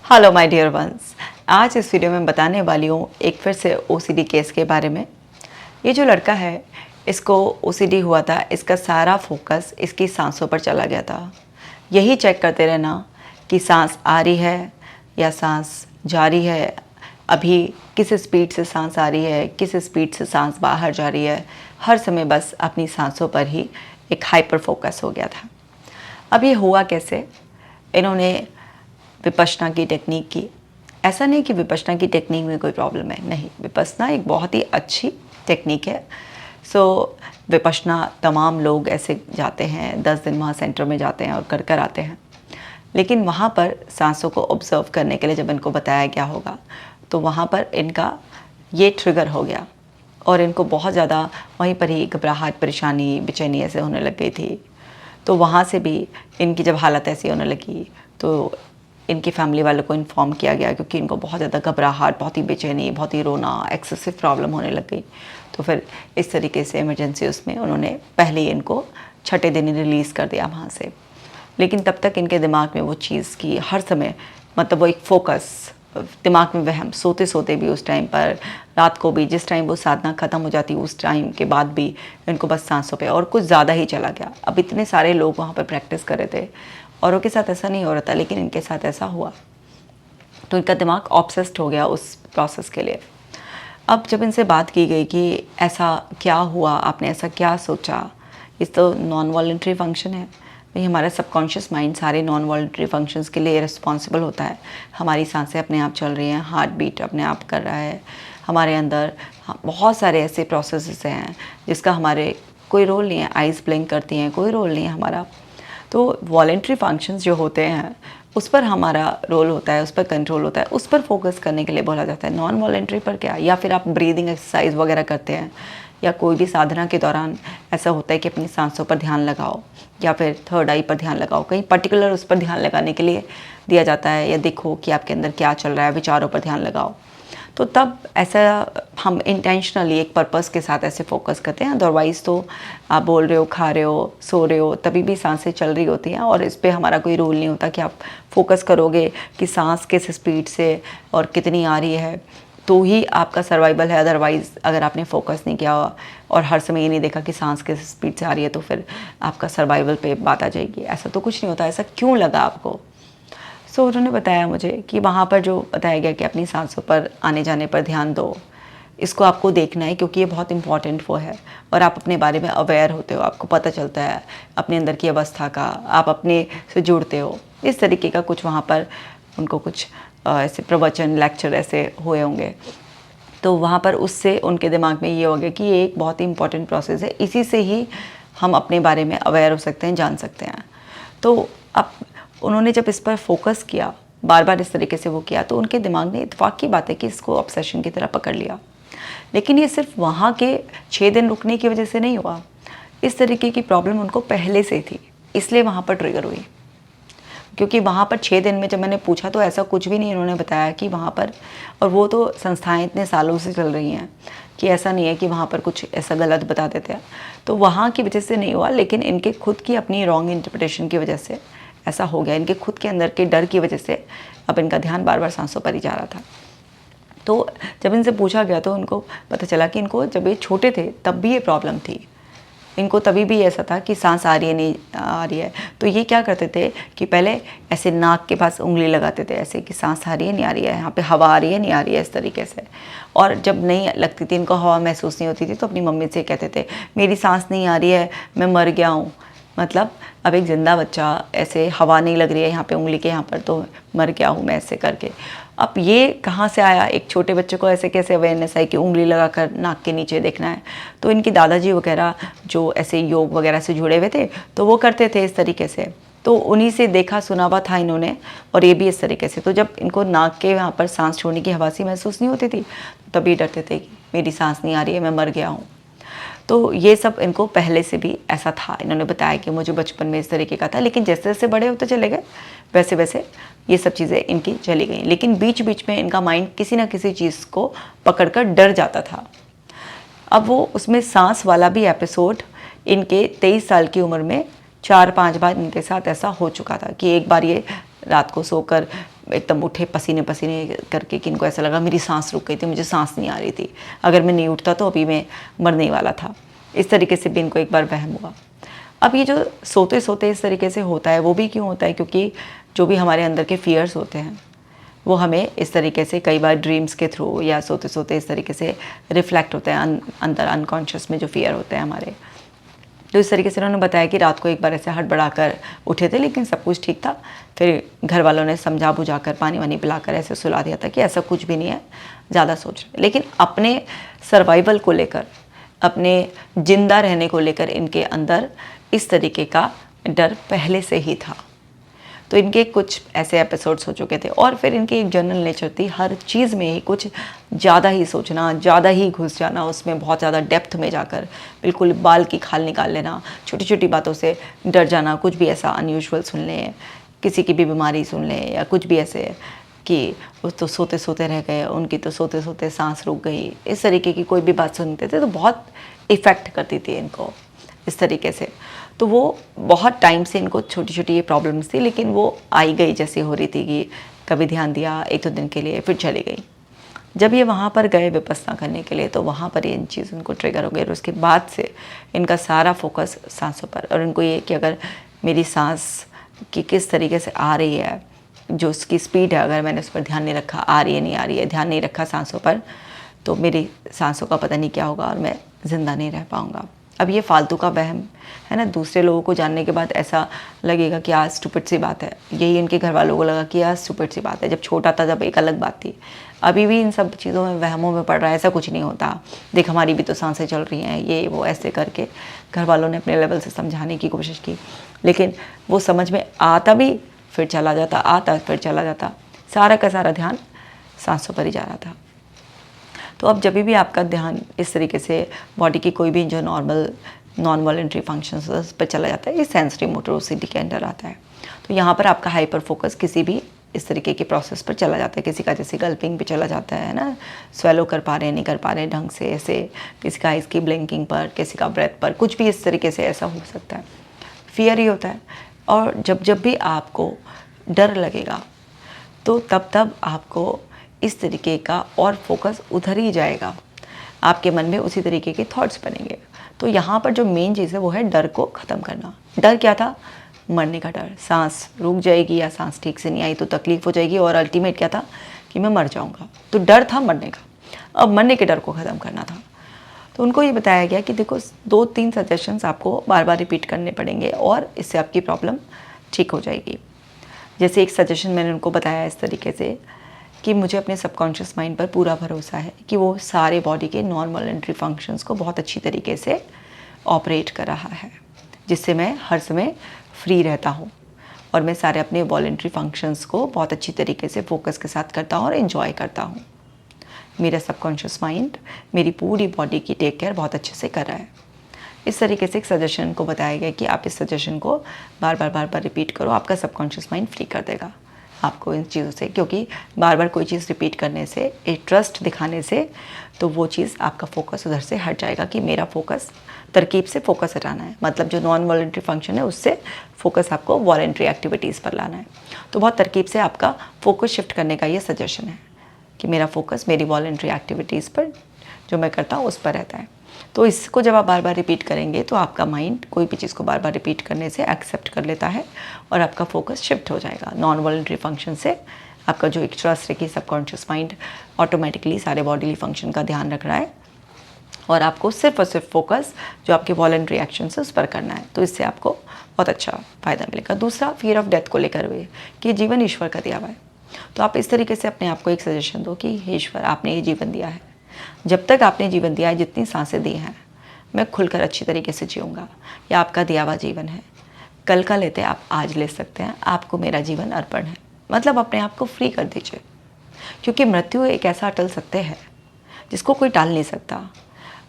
Hello my dear ones. आज इस video में बताने वाली हूँ एक फिर से ओसीडी केस के बारे में। ये जो लड़का है, इसको ओसीडी हुआ था। इसका सारा फोकस इसकी सांसों पर चला गया था। यही चेक करते रहना कि सांस आ रही है या सांस जा रही है, अभी किस स्पीड से सांस आ रही है, किस स्पीड से सांस बाहर जा रही है। हर समय बस अपनी सांसों पर ही एक हाइपर फोकस हो गया था। अब ये हुआ कैसे? इन्होंने विपश्यना की टेक्निक की। ऐसा नहीं कि विपश्यना की टेक्निक में कोई प्रॉब्लम है, नहीं, विपश्यना एक बहुत ही अच्छी टेक्निक है। विपश्यना तमाम लोग ऐसे जाते हैं, 10 दिन वहाँ सेंटर में जाते हैं और कर आते हैं। लेकिन वहाँ पर सांसों को ऑब्जर्व करने के लिए जब इनको बताया गया होगा, तो वहाँ पर इनका ये ट्रिगर हो गया और इनको बहुत ज़्यादा वहीं पर ही घबराहट, परेशानी, बेचैनी ऐसे होने लग गई थी। तो वहाँ से भी इनकी जब हालत ऐसी होने लगी तो इनकी फैमिली वालों को इन्फॉर्म किया गया, क्योंकि इनको बहुत ज़्यादा घबराहट, बहुत ही बेचैनी, बहुत ही रोना, एक्सेसिव प्रॉब्लम होने लग गई। तो फिर इस तरीके से इमरजेंसी उसमें उन्होंने पहले ही इनको छठे दिन ही रिलीज़ कर दिया वहाँ से। लेकिन तब तक इनके दिमाग में वो चीज़ की हर समय, मतलब वो एक फोकस दिमाग में वहम, सोते सोते भी, उस टाइम पर रात को भी, जिस टाइम वो साधना ख़त्म हो जाती उस टाइम के बाद भी इनको बस सांसों पे और कुछ ज़्यादा ही चला गया। अब इतने सारे लोग वहाँ पर प्रैक्टिस कर रहे थे, औरों के साथ ऐसा नहीं हो रहा था, लेकिन इनके साथ ऐसा हुआ। तो इनका दिमाग ऑब्सेस्ड हो गया उस प्रोसेस के लिए। अब जब इनसे बात की गई कि ऐसा क्या हुआ, आपने ऐसा क्या सोचा, इस तो नॉन वॉलंटरी फंक्शन है भाई, हमारा सबकॉन्शियस माइंड सारे नॉन वॉलंटरी फंक्शंस के लिए रिस्पॉन्सिबल होता है। हमारी सांसें अपने आप चल रही हैं, हार्ट बीट अपने आप कर रहा है, हमारे अंदर बहुत सारे ऐसे प्रोसेसेस हैं जिसका हमारे कोई रोल नहीं है। आइज़ ब्लिंक करती हैं, कोई रोल नहीं है हमारा। तो वॉलंटरी फंक्शंस जो होते हैं उस पर हमारा रोल होता है, उस पर कंट्रोल होता है, उस पर फोकस करने के लिए बोला जाता है। नॉन वॉलंटरी पर क्या, या फिर आप ब्रीदिंग एक्सरसाइज वगैरह करते हैं, या कोई भी साधना के दौरान ऐसा होता है कि अपनी सांसों पर ध्यान लगाओ, या फिर थर्ड आई पर ध्यान लगाओ, कहीं पर्टिकुलर उस पर ध्यान लगाने के लिए दिया जाता है, या देखो कि आपके अंदर क्या चल रहा है, विचारों पर ध्यान लगाओ। तो तब ऐसा हम इंटेंशनली एक पर्पस के साथ ऐसे फोकस करते हैं। अदरवाइज़ तो आप बोल रहे हो, खा रहे हो, सो रहे हो, तभी भी सांसें चल रही होती हैं और इस पे हमारा कोई रोल नहीं होता कि आप फोकस करोगे कि सांस किस स्पीड से और कितनी आ रही है, तो ही आपका सर्वाइवल है। अदरवाइज़ अगर आपने फोकस नहीं किया और हर समय ये नहीं देखा कि सांस किस स्पीड से आ रही है, तो फिर आपका सर्वाइवल पे बात आ जाएगी। ऐसा तो कुछ नहीं होता। ऐसा क्यों लगा आपको? उन्होंने बताया मुझे कि वहाँ पर जो बताया गया कि अपनी सांसों पर आने जाने पर ध्यान दो, इसको आपको देखना है, क्योंकि ये बहुत इंपॉर्टेंट वो है और आप अपने बारे में अवेयर होते हो, आपको पता चलता है अपने अंदर की अवस्था का, आप अपने से जुड़ते हो। इस तरीके का कुछ वहाँ पर उनको कुछ ऐसे प्रवचन, लेक्चर ऐसे हुए होंगे। तो वहाँ पर उससे उनके दिमाग में ये हो गया कि ये एक बहुत ही इंपॉर्टेंट प्रोसेस है, इसी से ही हम अपने बारे में अवेयर हो सकते हैं, जान सकते हैं। तो अब उन्होंने जब इस पर फोकस किया, बार बार इस तरीके से वो किया, तो उनके दिमाग ने इत्तेफाक की बात है कि इसको ऑब्सेशन की तरह पकड़ लिया। लेकिन ये सिर्फ वहाँ के 6 दिन रुकने की वजह से नहीं हुआ। इस तरीके की प्रॉब्लम उनको पहले से थी, इसलिए वहाँ पर ट्रिगर हुई। क्योंकि वहाँ पर 6 दिन में जब मैंने पूछा तो ऐसा कुछ भी नहीं उन्होंने बताया कि वहाँ पर, और वो तो संस्थाएं इतने सालों से चल रही हैं कि ऐसा नहीं है कि वहाँ पर कुछ ऐसा गलत बता देते हैं। तो वहाँ की वजह से नहीं हुआ, लेकिन इनके खुद की अपनी रॉन्ग इंटरप्रिटेशन की वजह से ऐसा हो गया। इनके खुद के अंदर के डर की वजह से अब इनका ध्यान बार बार सांसों पर ही जा रहा था। तो जब इनसे पूछा गया तो उनको पता चला कि इनको जब ये छोटे थे तब भी ये प्रॉब्लम थी। इनको तभी भी ऐसा था कि सांस आ रही है, नहीं आ रही है। तो ये क्या करते थे कि पहले ऐसे नाक के पास उंगली लगाते थे, ऐसे कि सांस आ रही है, नहीं आ रही है, यहाँ पे हवा आ रही है, नहीं आ रही है, इस तरीके से। और जब नहीं लगती थी, इनको हवा महसूस नहीं होती थी, तो अपनी मम्मी से कहते थे मेरी सांस नहीं आ रही है, मैं मर गया हूँ। मतलब अब एक जिंदा बच्चा ऐसे, हवा नहीं लग रही है यहाँ पे उंगली के यहाँ पर, तो मर गया हूँ मैं ऐसे करके। अब ये कहाँ से आया? एक छोटे बच्चे को ऐसे कैसे अवेयरनेस आई कि उंगली लगाकर नाक के नीचे देखना है? तो इनकी दादाजी वगैरह जो ऐसे योग वगैरह से जुड़े हुए थे, तो वो करते थे इस तरीके से। तो उन्हीं से देखा सुना हुआ था इन्होंने, और ये भी इस तरीके से। तो जब इनको नाक के यहाँ पर सांस छोड़ने की हवासी महसूस नहीं होती थी, तभी डरते थे कि मेरी सांस नहीं आ रही है, मैं मर गया हूँ। तो ये सब इनको पहले से भी ऐसा था। इन्होंने बताया कि मुझे बचपन में इस तरीके का था, लेकिन जैसे जैसे बड़े होते चले गए वैसे वैसे ये सब चीज़ें इनकी चली गई। लेकिन बीच बीच में इनका माइंड किसी ना किसी चीज़ को पकड़कर डर जाता था। अब वो उसमें सांस वाला भी एपिसोड इनके 23 साल की उम्र में 4-5 बार इनके साथ ऐसा हो चुका था कि एक बार ये रात को सोकर एकदम उठे पसीने पसीने करके कि इनको ऐसा लगा मेरी सांस रुक गई थी, मुझे सांस नहीं आ रही थी, अगर मैं नहीं उठता तो अभी मैं मरने ही वाला था। इस तरीके से भी इनको एक बार वहम हुआ। अब ये जो सोते सोते इस तरीके से होता है वो भी क्यों होता है, क्योंकि जो भी हमारे अंदर के फियर्स होते हैं वो हमें इस तरीके से कई बार ड्रीम्स के थ्रू या सोते सोते इस तरीके से रिफ्लेक्ट होते हैं अंदर अनकॉन्शियस में जो फियर होते हैं हमारे। तो इस तरीके से उन्होंने बताया कि रात को एक बार ऐसे हड़बड़ा कर उठे थे, लेकिन सब कुछ ठीक था। फिर घर वालों ने समझा बुझा कर पानी वानी पिलाकर ऐसे सुला दिया था कि ऐसा कुछ भी नहीं है, ज़्यादा सोच रहे। लेकिन अपने सर्वाइवल को लेकर, अपने जिंदा रहने को लेकर इनके अंदर इस तरीके का डर पहले से ही था। तो इनके कुछ ऐसे एपिसोड्स हो चुके थे और फिर इनकी एक जनरल नेचर थी, हर चीज़ में ही कुछ ज़्यादा ही सोचना, ज़्यादा ही घुस जाना, उसमें बहुत ज़्यादा डेप्थ में जाकर बिल्कुल बाल की खाल निकाल लेना, छोटी छोटी बातों से डर जाना, कुछ भी ऐसा अनयूजुअल सुन लें, किसी की भी बीमारी सुन लें या कुछ भी ऐसे कि वो तो सोते सोते रह गए, उनकी तो सोते सोते सांस रुक गई, इस तरीके की कोई भी बात सुनते थे तो बहुत इफ़ेक्ट करती थी इनको इस तरीके से। तो वो बहुत टाइम से इनको छोटी छोटी ये प्रॉब्लम्स थी, लेकिन वो आई गई जैसी हो रही थी कि कभी ध्यान दिया एक दो दिन के लिए फिर चली गई। जब ये वहाँ पर गए विपस्सना करने के लिए तो वहाँ पर ये इन चीज़ों को ट्रिगर हो गई और उसके बाद से इनका सारा फोकस सांसों पर, और इनको ये कि अगर मेरी सांस की किस तरीके से आ रही है, जो उसकी स्पीड है, अगर मैंने उस पर ध्यान नहीं रखा, आ रही है नहीं आ रही है, ध्यान नहीं रखा सांसों पर, तो मेरी सांसों का पता नहीं क्या होगा और मैं ज़िंदा नहीं रह पाऊँगा। अब ये फालतू का वहम है ना, दूसरे लोगों को जानने के बाद ऐसा लगेगा कि आज स्टूपिड सी बात है, यही इनके घर वालों को लगा कि आज स्टूपिड सी बात है। जब छोटा था जब एक अलग बात थी, अभी भी इन सब चीज़ों में वहमों में पड़ रहा है, ऐसा कुछ नहीं होता, देख हमारी भी तो सांसें चल रही हैं, ये वो ऐसे करके घर वालों ने अपने लेवल से समझाने की कोशिश की, लेकिन वो समझ में आता भी फिर चला जाता, आता फिर चला जाता, सारा का सारा ध्यान सांसों पर ही जा रहा था। तो अब जब भी आपका ध्यान इस तरीके से बॉडी की कोई भी जो नॉर्मल नॉन वॉलेंट्री फंक्शंस उस पर चला जाता है, ये सेंसरी मोटर ओसीडी के अंडर आता है। तो यहाँ पर आपका हाइपर फोकस किसी भी इस तरीके के प्रोसेस पर चला जाता है, किसी का जैसे गल्पिंग पे चला जाता है ना, स्वेलो कर पा रहे हैं नहीं कर पा रहे हैं ढंग से, ऐसे किसी का आइज़ की ब्लिंकिंग पर, किसी का ब्रेथ पर, कुछ भी इस तरीके से ऐसा हो सकता है, फियर ही होता है। और जब भी आपको डर लगेगा तो तब आपको इस तरीके का और फोकस उधर ही जाएगा, आपके मन में उसी तरीके के थॉट्स बनेंगे। तो यहाँ पर जो मेन चीज़ है वो है डर को ख़त्म करना। डर क्या था? मरने का डर, सांस रुक जाएगी या सांस ठीक से नहीं आई तो तकलीफ़ हो जाएगी, और अल्टीमेट क्या था कि मैं मर जाऊँगा। तो डर था मरने का, अब मरने के डर को ख़त्म करना था। तो उनको ये बताया गया कि देखो 2-3 सजेशंस आपको बार बार रिपीट करने पड़ेंगे और इससे आपकी प्रॉब्लम ठीक हो जाएगी। जैसे एक सजेशन मैंने उनको बताया इस तरीके से कि मुझे अपने सबकॉन्शियस माइंड पर पूरा भरोसा है कि वो सारे बॉडी के नॉन वॉलेंट्री फंक्शंस को बहुत अच्छी तरीके से ऑपरेट कर रहा है, जिससे मैं हर समय फ्री रहता हूँ और मैं सारे अपने वॉलेंट्री फंक्शंस को बहुत अच्छी तरीके से फोकस के साथ करता हूँ और इन्जॉय करता हूँ। मेरा सबकॉन्शियस माइंड मेरी पूरी बॉडी की टेक केयर बहुत अच्छे से कर रहा है। इस तरीके से एक सजेशन को बताया गया कि आप इस सजेशन को बार बार रिपीट करो, आपका सबकॉन्शियस माइंड फ्री कर देगा आपको इन चीज़ों से, क्योंकि बार बार कोई चीज़ रिपीट करने से, एक ट्रस्ट दिखाने से, तो वो चीज़ आपका फोकस उधर से हट जाएगा कि मेरा फोकस तरकीब से फोकस हटाना है, मतलब जो नॉन वॉलेंट्री फंक्शन है उससे फोकस आपको वॉलेंट्री एक्टिविटीज़ पर लाना है। तो बहुत तरकीब से आपका फोकस शिफ्ट करने का ये सजेशन है कि मेरा फोकस मेरी वॉलेंट्री एक्टिविटीज़ पर जो मैं करता हूँ उस पर रहता है। तो इसको जब आप बार बार रिपीट करेंगे तो आपका माइंड कोई भी चीज़ को बार बार रिपीट करने से एक्सेप्ट कर लेता है और आपका फोकस शिफ्ट हो जाएगा नॉन वॉलेंट्री फंक्शन से। आपका जो एक ट्रस्ट है कि सबकॉन्शियस माइंड ऑटोमेटिकली सारे बॉडीली फंक्शन का ध्यान रख रहा है और आपको सिर्फ और सिर्फ फोकस जो आपके वॉलेंट्री एक्शन है उस पर करना है। तो इससे आपको बहुत अच्छा फ़ायदा मिलेगा। दूसरा, फियर ऑफ डेथ को लेकर हुए कि जीवन ईश्वर का दिया हुआ है। तो आप इस तरीके से अपने आप को एक सजेशन दो कि हे ईश्वर, आपने ये जीवन दिया है, जब तक आपने जीवन दिया है, जितनी सांसें दी हैं, मैं खुलकर अच्छी तरीके से जीऊँगा। यह आपका दिया हुआ जीवन है, कल का लेते आप आज ले सकते हैं, आपको मेरा जीवन अर्पण है। मतलब अपने आप को फ्री कर दीजिए, क्योंकि मृत्यु एक ऐसा अटल सत्य है जिसको कोई टाल नहीं सकता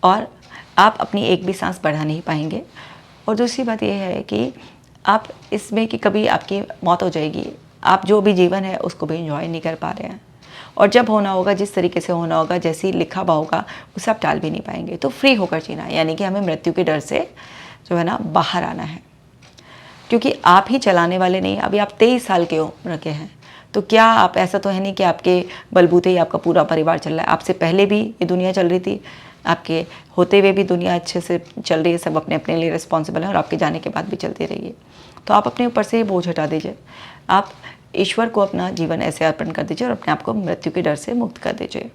और आप अपनी एक भी सांस बढ़ा नहीं पाएंगे। और दूसरी बात यह है कि आप इसमें कि कभी आपकी मौत हो जाएगी, आप जो भी जीवन है उसको भी एंजॉय नहीं कर पा रहे हैं, और जब होना होगा, जिस तरीके से होना होगा, जैसे ही लिखा हुआ होगा, उसे आप टाल भी नहीं पाएंगे। तो फ्री होकर जीना है, यानी कि हमें मृत्यु के डर से जो है ना बाहर आना है, क्योंकि आप ही चलाने वाले नहीं। अभी आप 23 साल के उम्र के हैं, तो क्या आप, ऐसा तो है नहीं कि आपके बलबूते ही आपका पूरा परिवार चल रहा है, आपसे पहले भी ये दुनिया चल रही थी, आपके होते हुए भी दुनिया अच्छे से चल रही है, सब अपने अपने लिए रिस्पॉन्सिबल है और आपके जाने के बाद भी चलती रही है। तो आप अपने ऊपर से ये बोझ हटा दीजिए, आप ईश्वर को अपना जीवन ऐसे अर्पण कर दीजिए और अपने आप को मृत्यु के डर से मुक्त कर दीजिए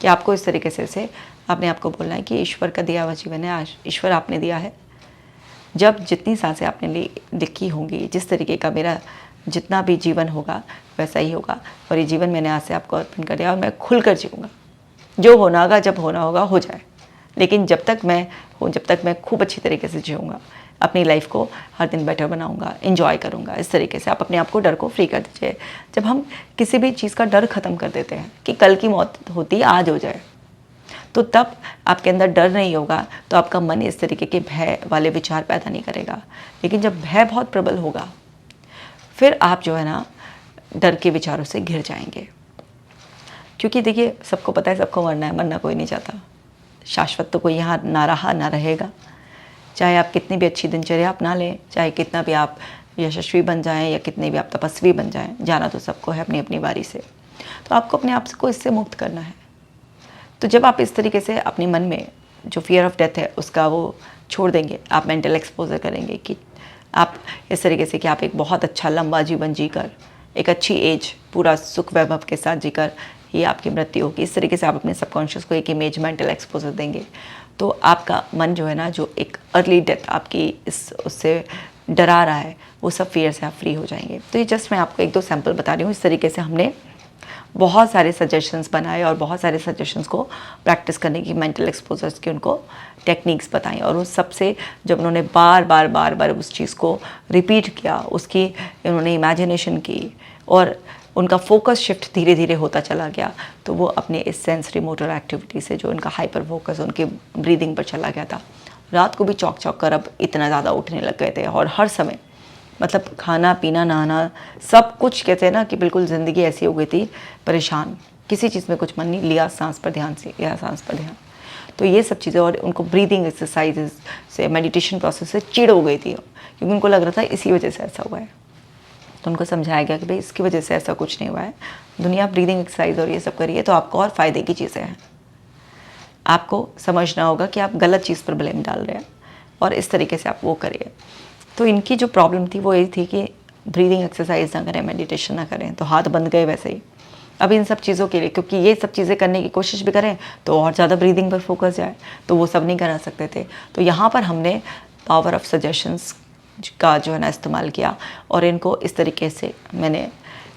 कि आपको इस तरीके से अपने आप को बोलना है कि ईश्वर का दिया हुआ जीवन है, आज ईश्वर आपने दिया है। जब जितनी सांसें आपने लिखी होंगी, जिस तरीके का मेरा जितना भी जीवन होगा वैसा ही होगा, और ये जीवन मैंने आज से आपको अर्पण कर दिया और मैं खुल कर जीऊँगा। जो होना होगा, जब होना होगा हो जाए, लेकिन जब तक मैं हूँ, जब तक मैं खूब अच्छी तरीके से जीऊँगा, अपनी लाइफ को हर दिन बेटर बनाऊँगा, एंजॉय करूँगा। इस तरीके से आप अपने आप को, डर को फ्री कर दीजिए। जब हम किसी भी चीज़ का डर ख़त्म कर देते हैं कि कल की मौत होती आज हो जाए, तो तब आपके अंदर डर नहीं होगा, तो आपका मन इस तरीके के भय वाले विचार पैदा नहीं करेगा। लेकिन जब भय बहुत प्रबल होगा, फिर आप जो है ना डर के विचारों से घिर जाएंगे। क्योंकि देखिए, सबको पता है सबको मरना है, मरना कोई नहीं चाहता। शाश्वत तो कोई यहाँ ना रहा ना रहेगा। चाहे आप कितनी भी अच्छी दिनचर्या अपना लें, चाहे कितना भी आप यशस्वी बन जाएं या कितने भी आप तपस्वी बन जाएं, जाना तो सबको है अपनी अपनी बारी से। तो आपको अपने आप को इससे मुक्त करना है। तो जब आप इस तरीके से अपने मन में जो फियर ऑफ डेथ है उसका वो छोड़ देंगे, आप मेंटल एक्सपोजर करेंगे कि आप इस तरीके से कि आप एक बहुत अच्छा लंबा जीवन जीकर, एक अच्छी एज पूरा सुख वैभव के साथ जीकर ही आपकी मृत्यु होगी। इस तरीके से आप अपने सबकॉन्शियस को एक इमेज, मेंटल एक्सपोजर देंगे, तो आपका मन जो है ना, जो एक अर्ली डेथ आपकी उससे डरा रहा है, वो सब फियर से आप फ्री हो जाएंगे। तो ये जस्ट मैं आपको 1-2 सैम्पल बता रही हूँ। इस तरीके से हमने बहुत सारे सजेशंस बनाए और बहुत सारे सजेशंस को प्रैक्टिस करने की, मेंटल एक्सपोजर्स की उनको टेक्निक्स बताई, और उस सबसे जब उन्होंने बार बार उस चीज़ को रिपीट किया, उसकी उन्होंने इमेजिनेशन की और उनका फोकस शिफ्ट धीरे धीरे होता चला गया, तो वो अपने इस सेंसरी मोटर एक्टिविटी से जो उनका हाइपर फोकस उनके ब्रीदिंग पर चला गया था। रात को भी चौंक चौंक कर अब इतना ज़्यादा उठने लग गए थे, और हर समय मतलब खाना पीना नहाना सब कुछ, कहते हैं ना कि बिल्कुल ज़िंदगी ऐसी हो गई थी परेशान, किसी चीज़ में कुछ मन नहीं, लिया सांस पर ध्यान से, लिया सांस पर ध्यान। तो ये सब चीज़ें, और उनको ब्रीदिंग एक्सरसाइजेज से, मेडिटेशन प्रोसेस से चिढ़ हो गई थी, क्योंकि उनको लग रहा था इसी वजह से ऐसा हुआ है। तो उनको समझाया गया कि भाई इसकी वजह से ऐसा कुछ नहीं हुआ है, दुनिया ब्रीदिंग एक्सरसाइज और ये सब करिए तो आपको और फ़ायदे की चीज़ें हैं। आपको समझना होगा कि आप गलत चीज़ पर ब्लेम डाल रहे हैं, और इस तरीके से आप वो करिए। तो इनकी जो प्रॉब्लम थी वो ये थी कि ब्रीदिंग एक्सरसाइज ना करें, मेडिटेशन ना करें, तो हाथ बंद गए वैसे ही। अब इन सब चीज़ों के लिए, क्योंकि ये सब चीज़ें करने की कोशिश भी करें तो और ज़्यादा ब्रीदिंग पर फोकस जाए, तो वो सब नहीं करा सकते थे। तो यहाँ पर हमने पावर ऑफ सजेशंस का जो है ना इस्तेमाल किया, और इनको इस तरीके से मैंने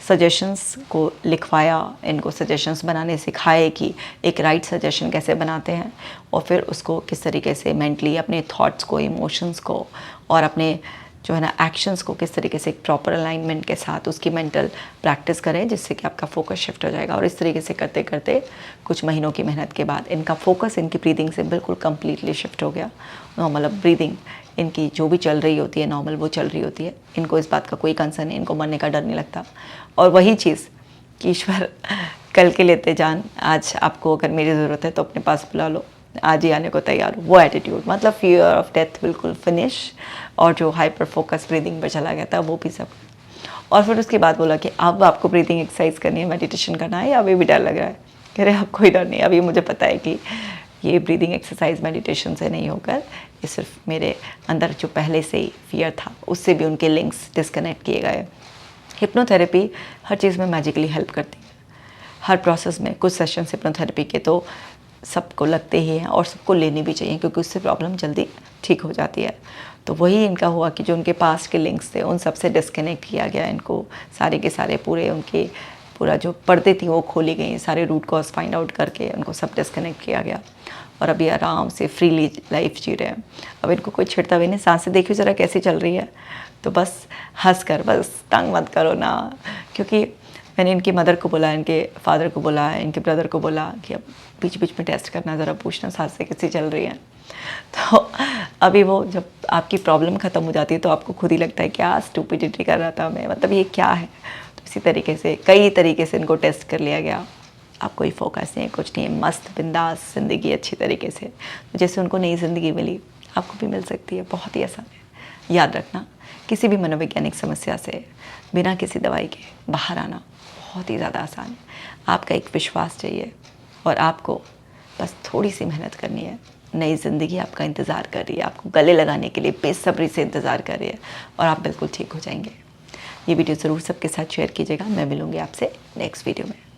सजेशंस को लिखवाया, इनको सजेशंस बनाने सिखाए कि एक राइट सजेशन कैसे बनाते हैं, और फिर उसको किस तरीके से मेंटली अपने थॉट्स को, इमोशंस को और अपने जो है ना एक्शंस को किस तरीके से एक प्रॉपर अलाइनमेंट के साथ उसकी मेंटल प्रैक्टिस करें, जिससे कि आपका फोकस शिफ्ट हो जाएगा। और इस तरीके से करते करते कुछ महीनों की मेहनत के बाद इनका फोकस इनकी ब्रीदिंग से बिल्कुल कम्प्लीटली शिफ्ट हो गया। नॉर्मल अब ब्रीदिंग इनकी जो भी चल रही होती है, नॉर्मल वो चल रही होती है। इनको इस बात का कोई कंसर्न नहीं, इनको मरने का डर नहीं लगता। और वही चीज़ कि ईश्वर कल के लेते जान, आज आपको अगर मेरी ज़रूरत है तो अपने पास बुला लो, आज ही आने को तैयार हूँ, वो एटीट्यूड, मतलब फियर ऑफ डेथ बिल्कुल फिनिश, और जो हाइपर फोकस ब्रीदिंग पर चला गया था वो भी सब। और फिर उसके बाद बोला कि अब आपको ब्रीदिंग एक्सरसाइज करनी है, मेडिटेशन करना है, या अभी भी डर लग रहा है? कह रहे अब कोई डर नहीं, अभी मुझे पता है कि ये ब्रीदिंग एक्सरसाइज मेडिटेशन से नहीं होकर ये सिर्फ मेरे अंदर जो पहले से ही फियर था उससे भी उनके लिंक्स डिस्कनेक्ट किए गए। हिप्नोथेरेपी हर चीज़ में मैजिकली हेल्प करती है, हर प्रोसेस में। कुछ सेशन हिप्नोथेरेपी के तो सबको लगते ही हैं और सबको लेनी भी चाहिए, क्योंकि उससे प्रॉब्लम जल्दी ठीक हो जाती है। तो वही इनका हुआ कि जो उनके पास्ट के लिंक्स थे उन सब से डिस्कनेक्ट किया गया इनको, सारे के सारे पूरे उनके पूरा जो पर्दे थी वो खोली गई, सारे रूट कॉज फाइंड आउट करके उनको सब डिस्कनेक्ट किया गया, और अभी आराम से फ्रीली लाइफ जी रहे हैं। अब इनको कोई छिड़ता भी नहीं। सांसें देखिए ज़रा कैसी चल रही है, तो बस हंस कर, बस तंग मत करो ना। क्योंकि मैंने इनकी मदर को बोला, इनके फादर को बोला, इनके ब्रदर को बोला कि अब बीच बीच में टेस्ट करना, ज़रा पूछना सांसें कैसी चल रही हैं। तो अभी वो जब आपकी प्रॉब्लम ख़त्म हो जाती है तो आपको खुद ही लगता है क्या स्टूपिडिटी कर रहा था मैं, मतलब ये क्या है। तो इसी तरीके से कई तरीके से इनको टेस्ट कर लिया गया। अब कोई फोकस नहीं, कुछ नहीं, मस्त बिंदास ज़िंदगी अच्छी तरीके से। तो जैसे उनको नई ज़िंदगी मिली, आपको भी मिल सकती है, बहुत ही आसान है। याद रखना, किसी भी मनोवैज्ञानिक समस्या से बिना किसी दवाई के बाहर आना बहुत ही ज़्यादा आसान है। आपका एक विश्वास चाहिए और आपको बस थोड़ी सी मेहनत करनी है। नई ज़िंदगी आपका इंतज़ार कर रही है, आपको गले लगाने के लिए बेसब्री से इंतज़ार कर रही है और आप बिल्कुल ठीक हो जाएंगे। ये वीडियो ज़रूर सबके साथ शेयर कीजिएगा। मैं मिलूँगी आपसे नेक्स्ट वीडियो में।